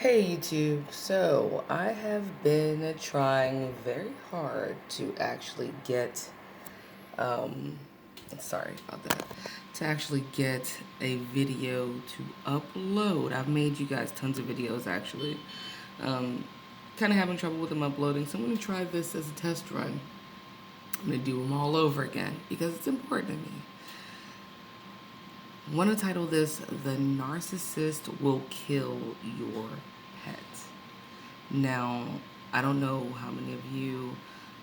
Hey YouTube, so I have been trying very hard to actually get, um, sorry about that, to actually get a video to upload. I've made you guys tons of videos actually. Kind of having trouble with them uploading, so I'm going to try this as a test run. I'm going to do them all over again because it's important to me. I want to title this, The Narcissist Will Kill Your Pet. Now, I don't know how many of you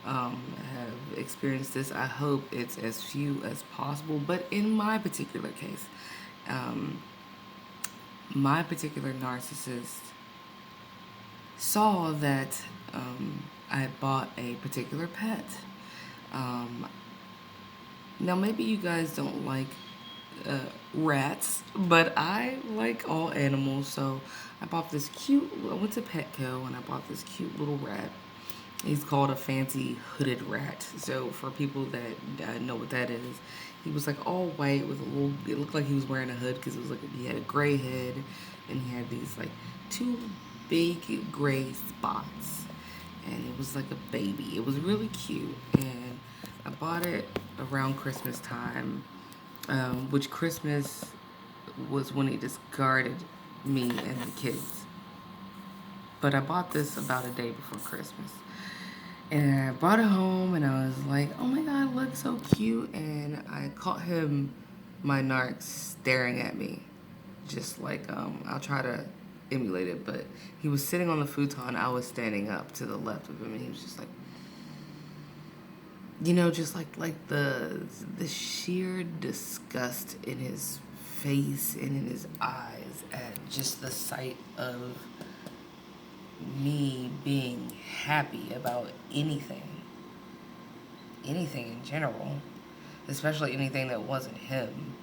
have experienced this. I hope it's as few as possible. But in my particular case, um, my particular narcissist saw that I had bought a particular pet. Um, Now, maybe you guys don't like rats, but I like all animals. So I bought this cute, I went to Petco and I bought this cute little rat. He's called a fancy hooded rat. So for people that know what that is, he was like all white with a little, it looked like he was wearing a hood because it was like, he had a gray head and he had these like two big gray spots. And it was like a baby. It was really cute. And I bought it around Christmas time, which Christmas was when he discarded me and the kids. But I bought this about a day before Christmas. And I brought it home and I was like, oh my God, it looks so cute. And I caught him, my narc, staring at me. Just like, I'll try to emulate it, but he was sitting on the futon. I was standing up to the left of him and he was just like, just like the sheer disgust in his face and in his eyes at just the sight of me being happy about anything in general, especially anything that wasn't him.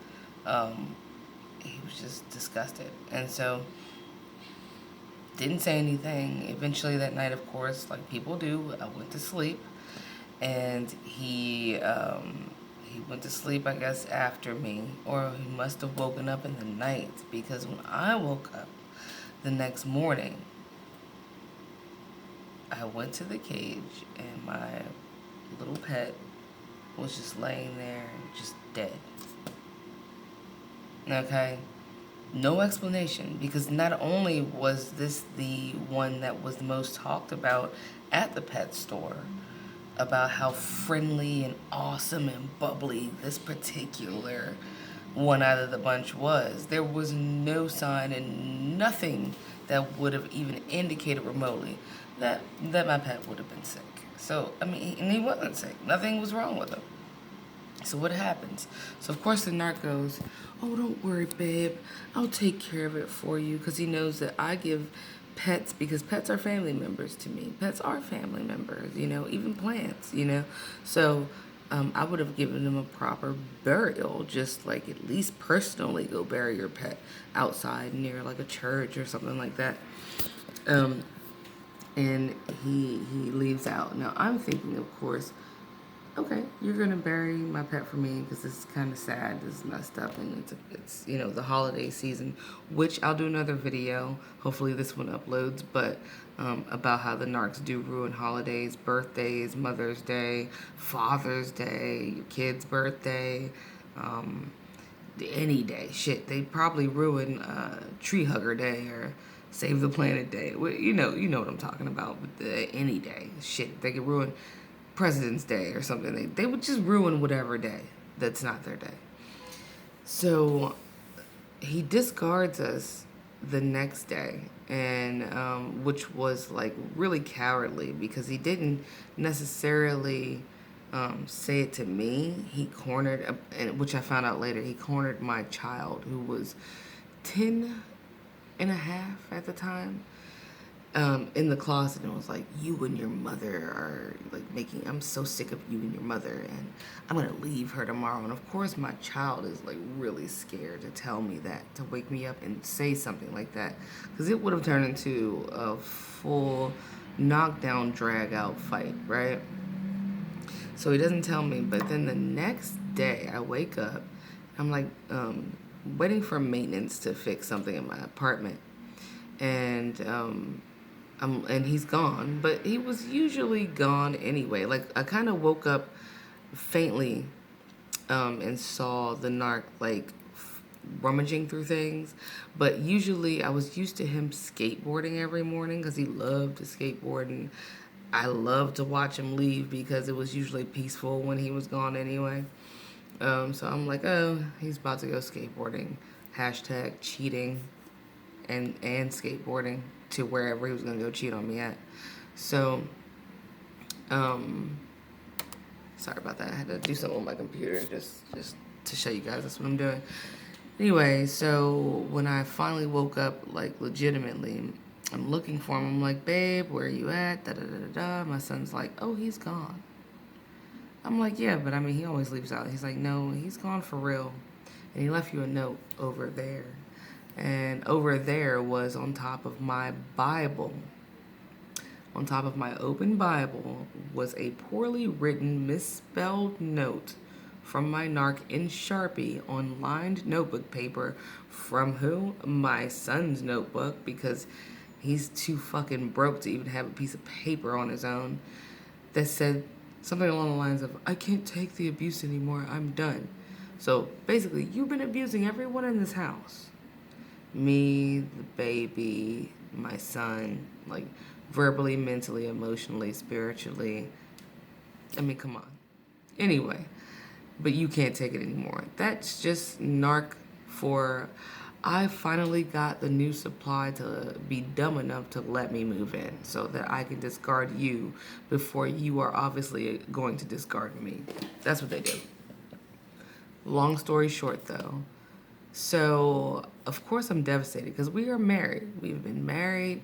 He was just disgusted, and so didn't say anything. Eventually that night, of course, like people do, I went to sleep. And he went to sleep, I guess, after me, or he must have woken up in the night, because when I woke up the next morning, I went to the cage and my little pet was just laying there, just dead. Okay? No explanation, because not only was this the one that was the most talked about at the pet store, about how friendly and awesome and bubbly this particular one out of the bunch was. There was no sign and nothing that would have even indicated remotely that my pet would have been sick. So, I mean, and he wasn't sick. Nothing was wrong with him. So what happens? So of course the narc goes, oh, don't worry, babe. I'll take care of it for you, because he knows that I give pets, because pets are family members to me. Pets are family members, even plants, So I would have given them a proper burial, just like at least personally go bury your pet outside near like a church or something like that. And he leaves out. Now I'm thinking, of course, okay, you're gonna bury my pet for me because this is kind of sad. This is messed up, and it's the holiday season, which I'll do another video. Hopefully this one uploads, but about how the narcs do ruin holidays, birthdays, Mother's Day, Father's Day, your kid's birthday, any day. Shit, they probably ruin Tree Hugger Day or Save the Planet Day. You know what I'm talking about. With any day, shit, they could ruin President's Day or something. They would just ruin whatever day that's not their day. So he discards us the next day, and which was like really cowardly, because he didn't necessarily say it to me. He cornered, which I found out later, he cornered my child, who was 10 and a half at the time, in the closet, and was like, you and your mother are like I'm so sick of you and your mother, and I'm gonna leave her tomorrow. And of course my child is like really scared to tell me that, to wake me up and say something like that, because it would have turned into a full knockdown, drag out fight, right? So he doesn't tell me, but then the next day I wake up, I'm like waiting for maintenance to fix something in my apartment. and and he's gone, but he was usually gone anyway. Like I kind of woke up faintly, and saw the narc like rummaging through things, but usually I was used to him skateboarding every morning because he loved to skateboard, and I loved to watch him leave because it was usually peaceful when he was gone anyway. So I'm like, oh, he's about to go skateboarding. Hashtag cheating and skateboarding to wherever he was gonna go cheat on me at. So, um, sorry about that. I had to do something on my computer just to show you guys that's what I'm doing. Anyway, so when I finally woke up, like legitimately, I'm looking for him. I'm like, babe, where are you at? Da da da da da. My son's like, oh, he's gone. I'm like, yeah, but I mean, he always leaves out. He's like, no, he's gone for real. And he left you a note over there. And over there was on top of my Bible. On top of my open Bible was a poorly written, misspelled note from my narc in Sharpie on lined notebook paper from who? My son's notebook, because he's too fucking broke to even have a piece of paper on his own, that said something along the lines of, I can't take the abuse anymore, I'm done. So basically, you've been abusing everyone in this house. Me, the baby, my son, like verbally, mentally, emotionally, spiritually. I mean, come on. Anyway, but you can't take it anymore. That's just narc for, I finally got the new supply to be dumb enough to let me move in so that I can discard you before you are obviously going to discard me. That's what they do. Long story short, though. So, of course, I'm devastated because we are married. We've been married.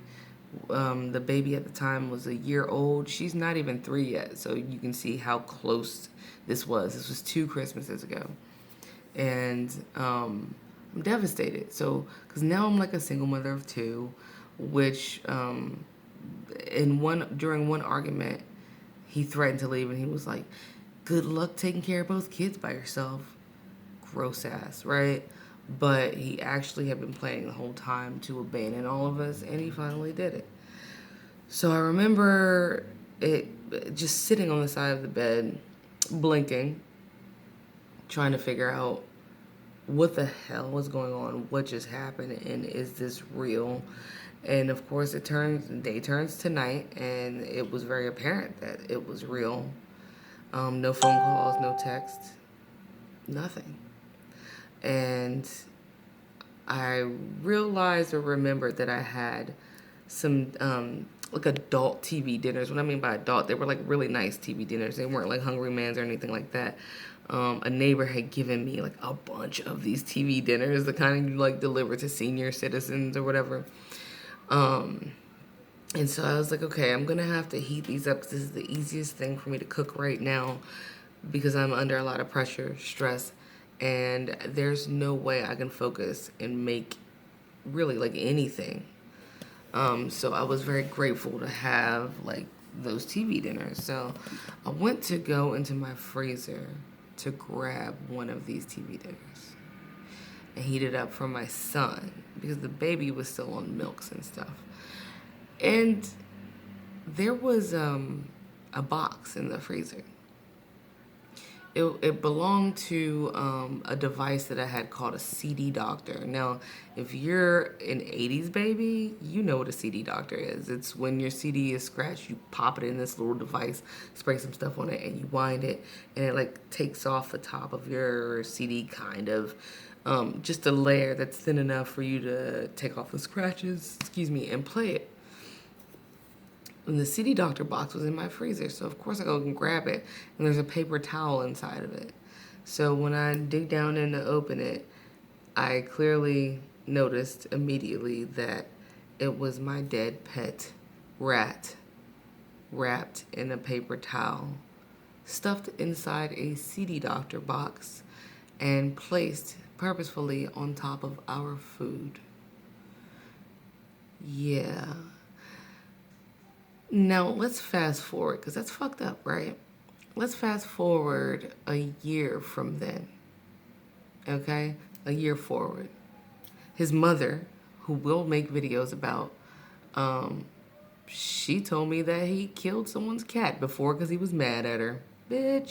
The baby at the time was a year old. She's not even 3 yet. So you can see how close this was. This was 2 Christmases ago. And I'm devastated. So, because now I'm like a single mother of 2, which during one argument, he threatened to leave and he was like, good luck taking care of both kids by yourself. Gross ass, right? But he actually had been planning the whole time to abandon all of us, and he finally did it. So I remember it just sitting on the side of the bed, blinking, trying to figure out what the hell was going on, what just happened, and is this real? And of course, day turns to night, and it was very apparent that it was real. No phone calls, no text, nothing. And I realized or remembered that I had some like adult TV dinners. What I mean by adult, they were like really nice TV dinners. They weren't like Hungry Man's or anything like that. A neighbor had given me like a bunch of these TV dinners, the kind you like deliver to senior citizens or whatever. And so I was like, okay, I'm gonna have to heat these up because this is the easiest thing for me to cook right now because I'm under a lot of pressure, stress, and there's no way I can focus and make really like anything. So I was very grateful to have like those TV dinners. So I went to go into my freezer to grab one of these TV dinners and heat it up for my son because the baby was still on milks and stuff. And there was a box in the freezer. It belonged to a device that I had called a CD doctor. Now, if you're an 80s baby, you know what a CD doctor is. It's when your CD is scratched, you pop it in this little device, spray some stuff on it, and you wind it, and it like takes off the top of your CD kind of. Just a layer that's thin enough for you to take off the scratches, and play it. And the CD doctor box was in my freezer, so of course I go and grab it, and there's a paper towel inside of it. So when I dig down in to open it, I clearly noticed immediately that it was my dead pet rat wrapped in a paper towel, stuffed inside a CD doctor box, and placed purposefully on top of our food. Yeah. Now, let's fast forward, because that's fucked up, right? Let's fast forward a year from then, okay? A year forward. His mother who will make videos about. Um, she told me that he killed someone's cat before because he was mad at her. Bitch.